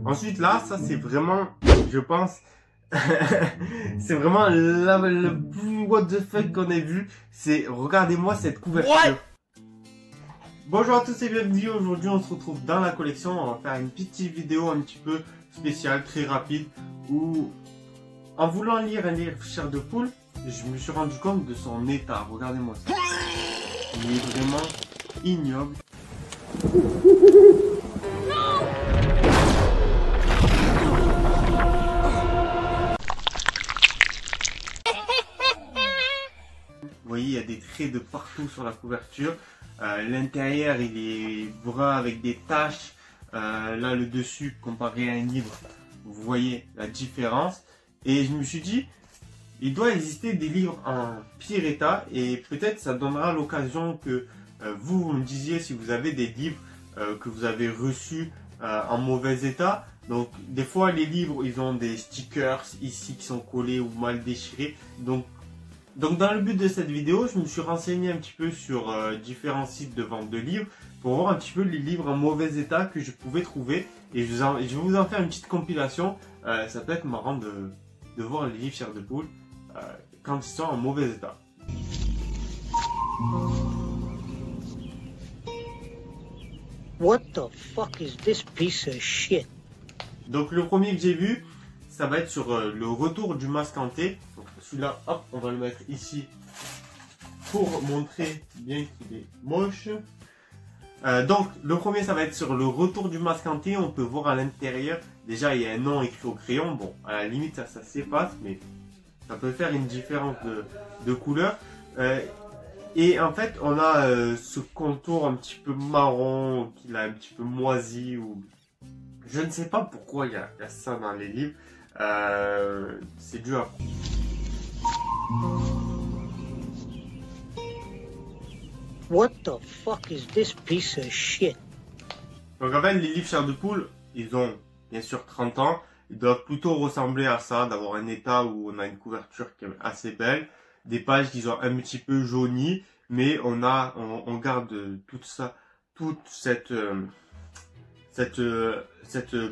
Ensuite là, ça c'est vraiment, je pense, c'est vraiment le plus what the fuck qu'on ait vu. C'est, regardez-moi cette couverture. What? Bonjour à tous et bienvenue. Aujourd'hui on se retrouve dans la collection. On va faire une petite vidéo un petit peu spéciale, très rapide, où en voulant lire un livre Chair de poule, je me suis rendu compte de son état. Regardez-moi ça. Il est vraiment ignoble. Vous voyez, il y a des traits de partout sur la couverture. L'intérieur, il est brun avec des taches. Là, le dessus, comparé à un livre, vous voyez la différence. Et je me suis dit, il doit exister des livres en pire état. Et peut-être ça donnera l'occasion que vous me disiez si vous avez des livres que vous avez reçus en mauvais état. Donc, des fois, les livres, ils ont des stickers ici qui sont collés ou mal déchirés. Donc dans le but de cette vidéo, je me suis renseigné un petit peu sur différents sites de vente de livres pour voir un petit peu les livres en mauvais état que je pouvais trouver. Et je vais vous en faire une petite compilation. Ça peut être marrant de voir les livres Chair de poule quand ils sont en mauvais état. What the fuck is this piece of shit? Donc le premier que j'ai vu, ça va être sur le retour du masque hanté. Celui-là, hop, on va le mettre ici pour montrer bien qu'il est moche. Donc, le premier, ça va être sur le retour du masque hanté. On peut voir à l'intérieur, déjà, il y a un nom écrit au crayon. Bon, à la limite, ça s'efface, mais ça peut faire une différence de couleur. Et en fait, on a ce contour un petit peu marron, qu'il a un petit peu moisi. Ou je ne sais pas pourquoi il y a ça dans les livres. C'est dû à... What the fuck is this piece of shit? Donc en fait, les livres Chair de poule, ils ont bien sûr 30 ans. Ils doivent plutôt ressembler à ça, d'avoir un état où on a une couverture qui est assez belle. Des pages qui sont un petit peu jaunies, mais on garde toute cette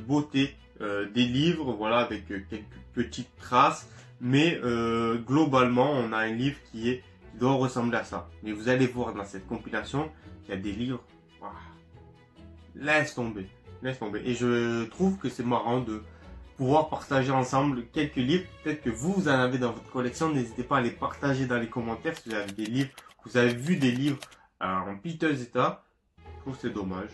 beauté des livres, voilà, avec quelques petites traces. Mais globalement, on a un livre qui doit ressembler à ça. Mais vous allez voir dans cette compilation qu'il y a des livres. Wow, laisse tomber. Et je trouve que c'est marrant de pouvoir partager ensemble quelques livres. Peut-être que vous en avez dans votre collection. N'hésitez pas à les partager dans les commentaires si vous avez des livres. Vous avez vu des livres en piteux état. Je trouve que c'est dommage.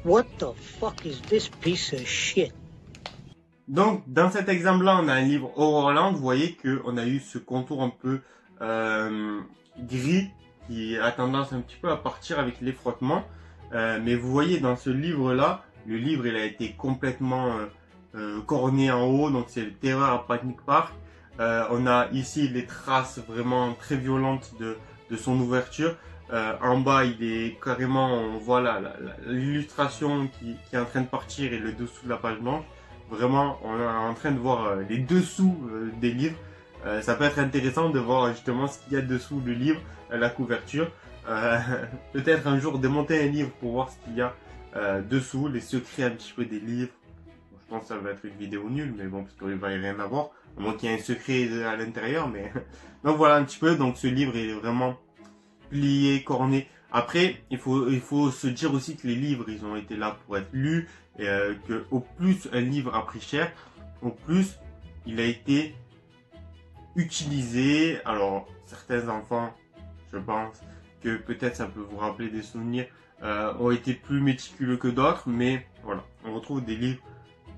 What the fuck is this piece of shit? Donc, dans cet exemple-là, on a un livre Horrorland. Vous voyez qu'on a eu ce contour un peu gris qui a tendance un petit peu à partir avec les frottements. Mais vous voyez, dans ce livre-là, le livre, il a été complètement corné en haut. Donc, c'est le Terreur à Panic Park. On a ici les traces vraiment très violentes de son ouverture. En bas, il est carrément, on voit l'illustration qui est en train de partir et le dessous de la page blanche. Vraiment, on est en train de voir les dessous des livres. Ça peut être intéressant de voir justement ce qu'il y a dessous le livre, la couverture. Peut-être un jour démonter un livre pour voir ce qu'il y a dessous, les secrets un petit peu des livres. Bon, je pense que ça va être une vidéo nulle, mais bon, parce qu'il va y rien avoir. À moins qu'il y ait un secret à l'intérieur, mais... Donc voilà un petit peu, donc ce livre il est vraiment plié, corné. Après, il faut se dire aussi que les livres, ils ont été là pour être lus. Et que au plus un livre a pris cher, au plus il a été utilisé. Alors, certains enfants, je pense que peut-être ça peut vous rappeler des souvenirs, ont été plus méticuleux que d'autres. Mais voilà, on retrouve des livres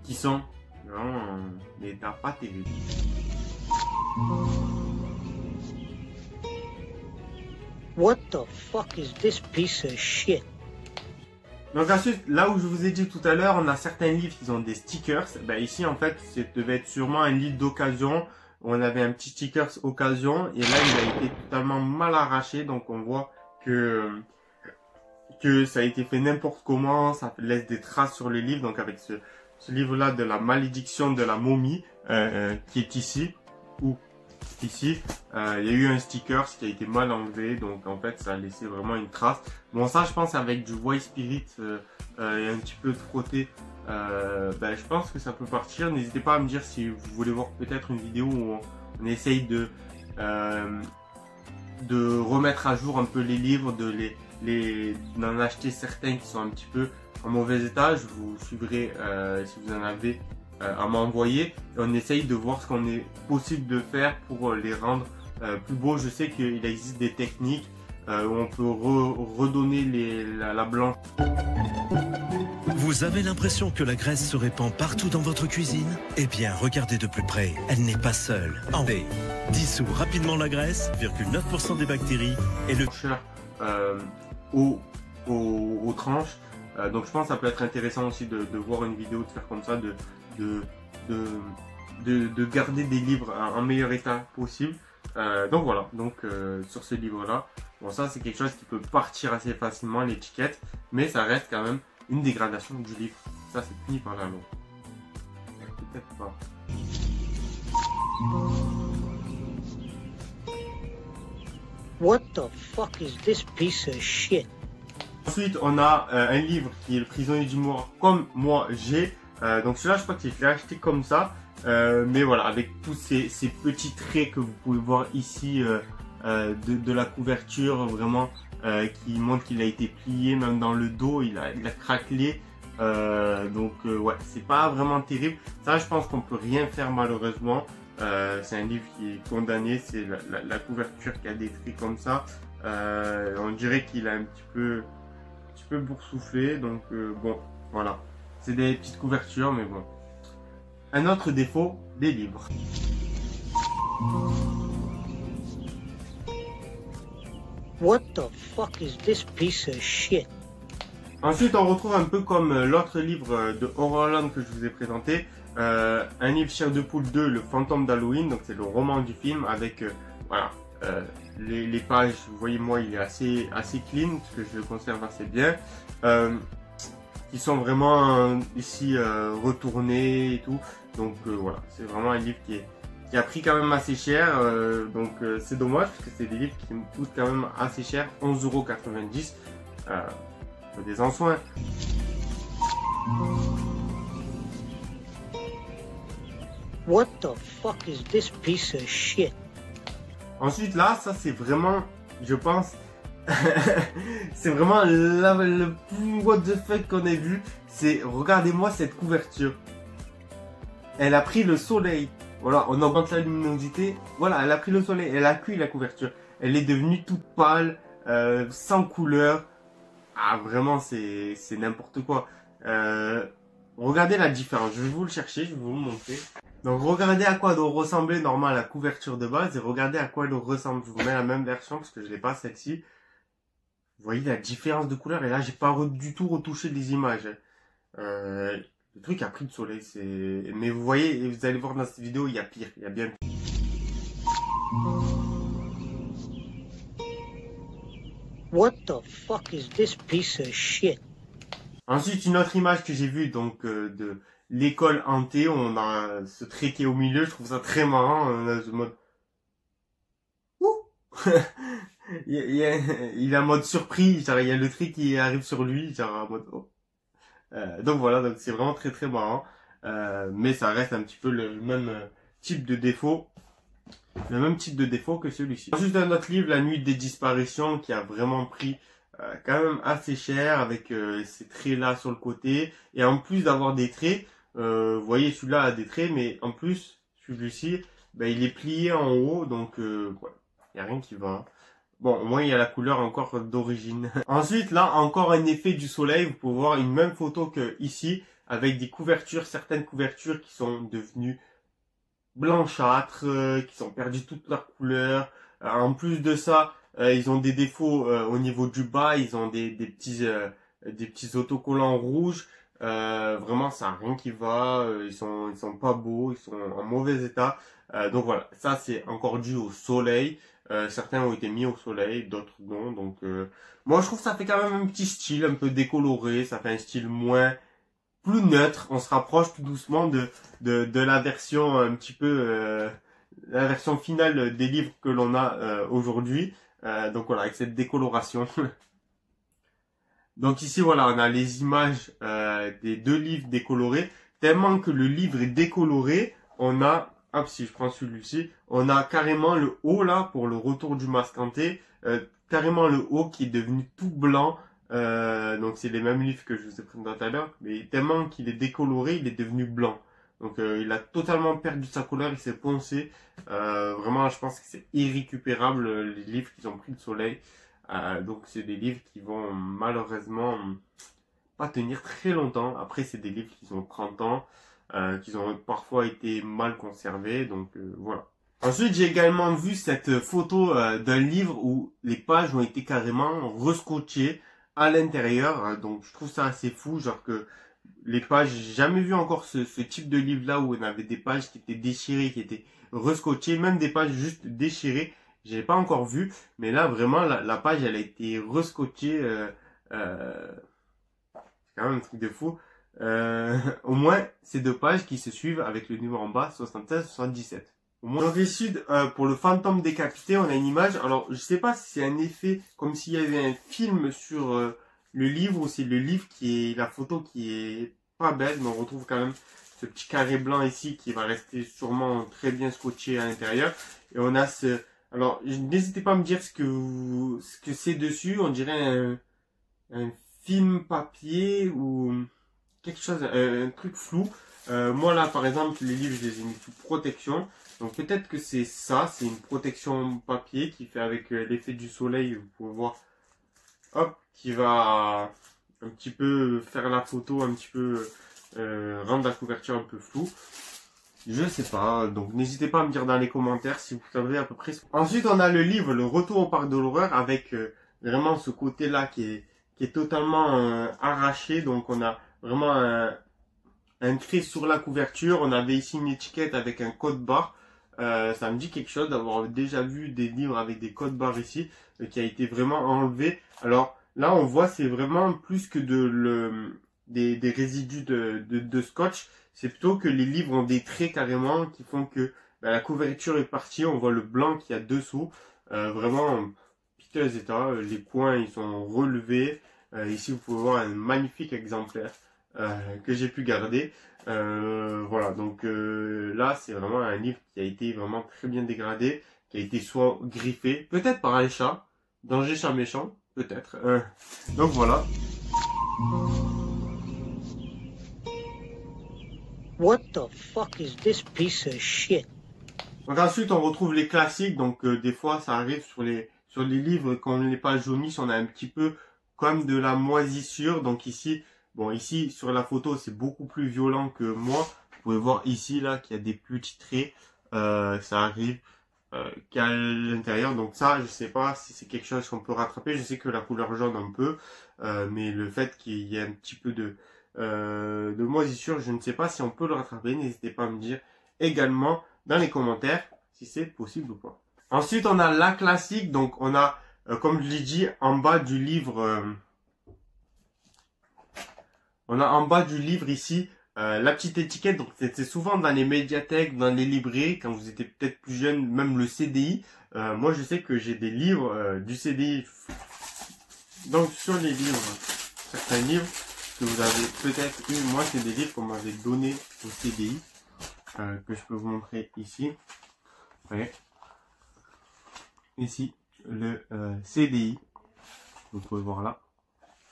qui sont vraiment en état pas terrible. What the fuck is this piece of shit? Donc ensuite, là où je vous ai dit tout à l'heure, on a certains livres qui ont des stickers. Ben ici, en fait, ça devait être sûrement un livre d'occasion. On avait un petit sticker occasion. Et là, il a été totalement mal arraché. Donc on voit que ça a été fait n'importe comment. Ça laisse des traces sur le livre. Donc avec ce livre-là de la malédiction de la momie qui est ici. Où ici, il y a eu un sticker qui a été mal enlevé, donc en fait ça a laissé vraiment une trace. Bon ça je pense avec du White Spirit et un petit peu de frotté, je pense que ça peut partir. N'hésitez pas à me dire si vous voulez voir peut-être une vidéo où on essaye de remettre à jour un peu les livres, d'en acheter certains qui sont un petit peu en mauvais état. Je vous suivrai si vous en avez à m'envoyer, et on essaye de voir ce qu'on est possible de faire pour les rendre plus beaux. Je sais qu'il existe des techniques où on peut redonner la blanche. Vous avez l'impression que la graisse se répand partout dans votre cuisine? Eh bien, regardez de plus près, elle n'est pas seule. En B, dissout rapidement la graisse, 9% des bactéries et le aux tranches. Donc je pense que ça peut être intéressant aussi de voir une vidéo, de faire comme ça, de garder des livres en meilleur état possible. Donc voilà, sur ce livre là, bon ça c'est quelque chose qui peut partir assez facilement, l'étiquette, mais ça reste quand même une dégradation du livre. Ça c'est fini par la loi. Peut-être pas. What the fuck is this piece of shit? Ensuite, on a un livre qui est Le Prisonnier d'humour, comme moi j'ai. Donc celui-là, je crois que je l'ai acheté comme ça. Mais voilà, avec tous ces petits traits que vous pouvez voir ici de la couverture, vraiment, qui montre qu'il a été plié, même dans le dos, il a craquelé. Ouais, c'est pas vraiment terrible. Ça, je pense qu'on peut rien faire malheureusement. C'est un livre qui est condamné, c'est la couverture qui a des traits comme ça. On dirait qu'il a un petit peu boursouflé, donc bon, voilà. C'est des petites couvertures, mais bon. Un autre défaut des livres. What the fuck is this piece of shit? Ensuite, on retrouve un peu comme l'autre livre de Horrorland que je vous ai présenté, un livre Chair de poule 2, Le fantôme d'Halloween, donc c'est le roman du film avec, voilà, les pages, vous voyez moi il est assez clean, parce que je le conserve assez bien, qui sont vraiment ici retournés et tout, donc voilà, c'est vraiment un livre qui a pris quand même assez cher, donc c'est dommage parce que c'est des livres qui me coûtent quand même assez cher, 11,90 €. Des en soins. What the fuck is this piece of shit? Ensuite là, ça c'est vraiment, je pense, c'est vraiment le plus what the fuck qu'on ait vu. C'est, regardez-moi cette couverture. Elle a pris le soleil. Voilà, on augmente la luminosité. Voilà, elle a pris le soleil. Elle a cuit la couverture. Elle est devenue toute pâle, sans couleur. Ah vraiment c'est n'importe quoi. Regardez la différence, je vais vous le chercher, je vais vous le montrer. Donc regardez à quoi doit ressembler normalement la couverture de base et regardez à quoi elle ressemble. Je vous mets la même version parce que je n'ai pas celle-ci. Vous voyez la différence de couleur et là j'ai pas du tout retouché les images. Le truc a pris de soleil, mais vous voyez, vous allez voir dans cette vidéo, il y a pire, il y a bien pire. What the fuck is this piece of shit? Ensuite, une autre image que j'ai vue, donc, de l'école hantée, on a ce trait qui est au milieu, je trouve ça très marrant, on a ce mode... Ouh il est en mode surpris, genre, il y a le trait qui arrive sur lui, genre, en mode... Oh. Donc voilà, donc c'est vraiment très très marrant, mais ça reste un petit peu le même type de défaut. Le même type de défaut que celui-ci. Ensuite, un autre livre, La Nuit des Disparitions, qui a vraiment pris quand même assez cher, avec ces traits-là sur le côté. Et en plus d'avoir des traits, vous voyez, celui-là a des traits, mais en plus, celui-ci, il est plié en haut, donc il n'y a rien qui va. Bon, au moins, il y a la couleur encore d'origine. Ensuite, là, encore un effet du soleil. Vous pouvez voir une même photo que ici, avec des couvertures, certaines couvertures qui sont devenues blanchâtres, qui sont perdus toute leur couleur. En plus de ça, ils ont des défauts au niveau du bas, ils ont des petits autocollants rouges. Vraiment, ça n'a rien qui va. Ils sont pas beaux, ils sont en mauvais état. Donc voilà, ça c'est encore dû au soleil. Certains ont été mis au soleil, d'autres non. Donc moi je trouve que ça fait quand même un petit style un peu décoloré. Ça fait un style plus neutre, on se rapproche tout doucement de la version un petit peu la version finale des livres que l'on a aujourd'hui. Donc voilà, avec cette décoloration. Donc ici, voilà, on a les images des deux livres décolorés. Tellement que le livre est décoloré, on a, hop, si je prends celui-ci, on a carrément le haut là, pour le retour du masque hanté, carrément le haut qui est devenu tout blanc. Donc c'est les mêmes livres que je vous ai présentés tout à l'heure, mais tellement qu'il est décoloré, il est devenu blanc. Donc il a totalement perdu sa couleur, il s'est poncé. Vraiment, je pense que c'est irrécupérable les livres qui ont pris le soleil. Donc c'est des livres qui vont malheureusement pas tenir très longtemps. Après c'est des livres qui ont 30 ans, qui ont parfois été mal conservés. Donc voilà. Ensuite j'ai également vu cette photo d'un livre où les pages ont été carrément rescotchées à l'intérieur. Donc je trouve ça assez fou, genre que les pages, j'ai jamais vu encore ce type de livre là où on avait des pages qui étaient déchirées, qui étaient rescotchées, même des pages juste déchirées. J'ai pas encore vu, mais là vraiment la page elle a été rescotchée. C'est quand même un truc de fou. Au moins ces deux pages qui se suivent avec le numéro en bas 76-77. Au moins. Donc ici pour le fantôme décapité, on a une image. Alors je sais pas si c'est un effet comme s'il y avait un film sur le livre ou c'est le livre qui est la photo qui est pas belle, mais on retrouve quand même ce petit carré blanc ici qui va rester sûrement très bien scotché à l'intérieur. Et on a ce... Alors, n'hésitez pas à me dire ce que c'est dessus. On dirait un film papier ou quelque chose, un truc flou. Moi là, par exemple, les livres, je les ai mis sous protection. Donc peut-être que c'est ça, c'est une protection papier qui fait avec l'effet du soleil. Vous pouvez voir, hop, qui va un petit peu faire la photo, un petit peu rendre la couverture un peu floue. Je sais pas, donc n'hésitez pas à me dire dans les commentaires si vous savez à peu près. Ensuite, on a le livre Le Retour au Parc de l'Horreur avec vraiment ce côté-là qui est totalement arraché. Donc on a vraiment un trait sur la couverture. On avait ici une étiquette avec un code barre. Ça me dit quelque chose d'avoir déjà vu des livres avec des codes barres ici qui a été vraiment enlevé. Alors là, on voit c'est vraiment plus que des résidus de scotch. C'est plutôt que les livres ont des traits carrément qui font que la couverture est partie. On voit le blanc qu'il y a dessous. Vraiment en piteux état. Les coins ils sont relevés. Ici vous pouvez voir un magnifique exemplaire que j'ai pu garder. Voilà, donc là c'est vraiment un livre qui a été vraiment très bien dégradé. Qui a été soit griffé, peut-être par un chat. Danger chat méchant, peut-être. Donc voilà. What the fuck is this piece of shit? Donc ensuite on retrouve les classiques, donc des fois ça arrive sur les livres quand les pages jaunissent, on a un petit peu comme de la moisissure. Donc ici, bon ici sur la photo c'est beaucoup plus violent que moi. Vous pouvez voir ici là qu'il y a des petits traits, ça arrive qu'à l'intérieur. Donc ça je sais pas si c'est quelque chose qu'on peut rattraper. Je sais que la couleur jaune un peu, mais le fait qu'il y ait un petit peu de moisissure, je ne sais pas si on peut le rattraper. N'hésitez pas à me dire également dans les commentaires si c'est possible ou pas. Ensuite on a la classique, donc on a comme je l'ai dit en bas du livre, on a en bas du livre ici la petite étiquette. Donc c'est souvent dans les médiathèques, dans les librairies quand vous étiez peut-être plus jeune, même le CDI. Moi je sais que j'ai des livres du CDI. Donc sur les livres, certains livres que vous avez peut-être eu, moi c'est des livres qu'on m'avait donné au CDI, que je peux vous montrer ici. Vous voyez, ici le CDI, vous pouvez voir là.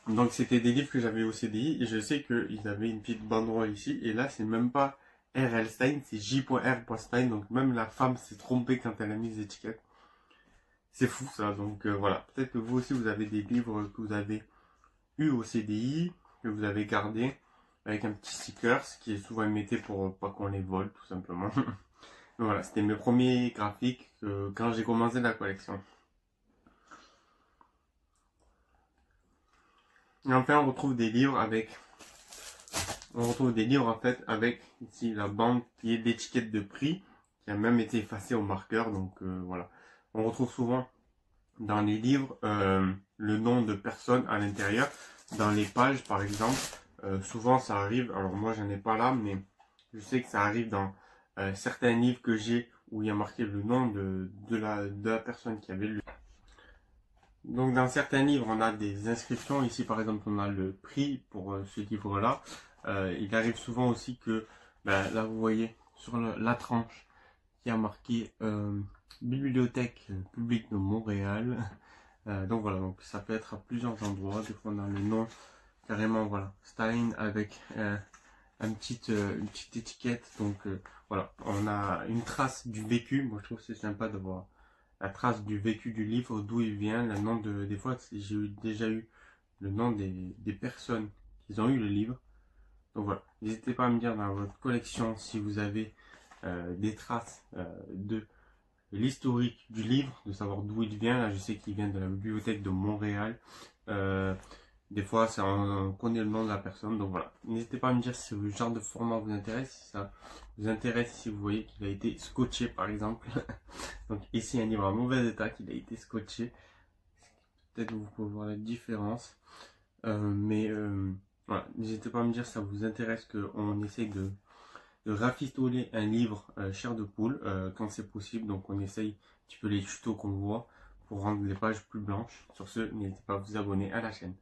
Donc c'était des livres que j'avais au CDI et je sais qu'ils avaient une petite banderole ici, et là c'est même pas R.L. Stein, c'est J.R. Stein, donc même la femme s'est trompée quand elle a mis les étiquettes. C'est fou ça, donc voilà, peut-être que vous aussi vous avez des livres que vous avez eu au CDI, que vous avez gardé avec un petit sticker, ce qui est souvent émetté pour pas qu'on les vole tout simplement. Voilà, c'était mes premiers graphiques quand j'ai commencé la collection. Et enfin on retrouve des livres en fait avec ici la bande qui est l'étiquette de prix qui a même été effacée au marqueur. Donc voilà, on retrouve souvent dans les livres le nom de personnes à l'intérieur. Dans les pages par exemple, souvent ça arrive, alors moi j'en ai pas là, mais je sais que ça arrive dans certains livres que j'ai où il y a marqué le nom de la personne qui avait lu. Donc dans certains livres, on a des inscriptions. Ici par exemple, on a le prix pour ce livre-là. Il arrive souvent aussi que, là vous voyez, sur la tranche, il y a marqué Bibliothèque publique de Montréal. Donc voilà, donc ça peut être à plusieurs endroits. Des fois on a le nom carrément, voilà, Stein avec une petite étiquette. Donc voilà, on a une trace du vécu. Moi je trouve que c'est sympa de voir la trace du vécu du livre, d'où il vient, le nom des fois j'ai déjà eu le nom des personnes qui ont eu le livre. Donc voilà, n'hésitez pas à me dire dans votre collection si vous avez des traces de l'historique du livre, de savoir d'où il vient. Là je sais qu'il vient de la bibliothèque de Montréal. Des fois on connaît le nom de la personne. Donc voilà, n'hésitez pas à me dire si ce genre de format vous intéresse, si ça vous intéresse, si vous voyez qu'il a été scotché par exemple. Donc ici un livre en mauvais état qu'il a été scotché. Peut-être vous pouvez voir la différence. Voilà, n'hésitez pas à me dire si ça vous intéresse qu'on essaye de rafistoler un livre chair de poule quand c'est possible. Donc on essaye un petit peu les tutos qu'on voit pour rendre les pages plus blanches. Sur ce, n'hésitez pas à vous abonner à la chaîne.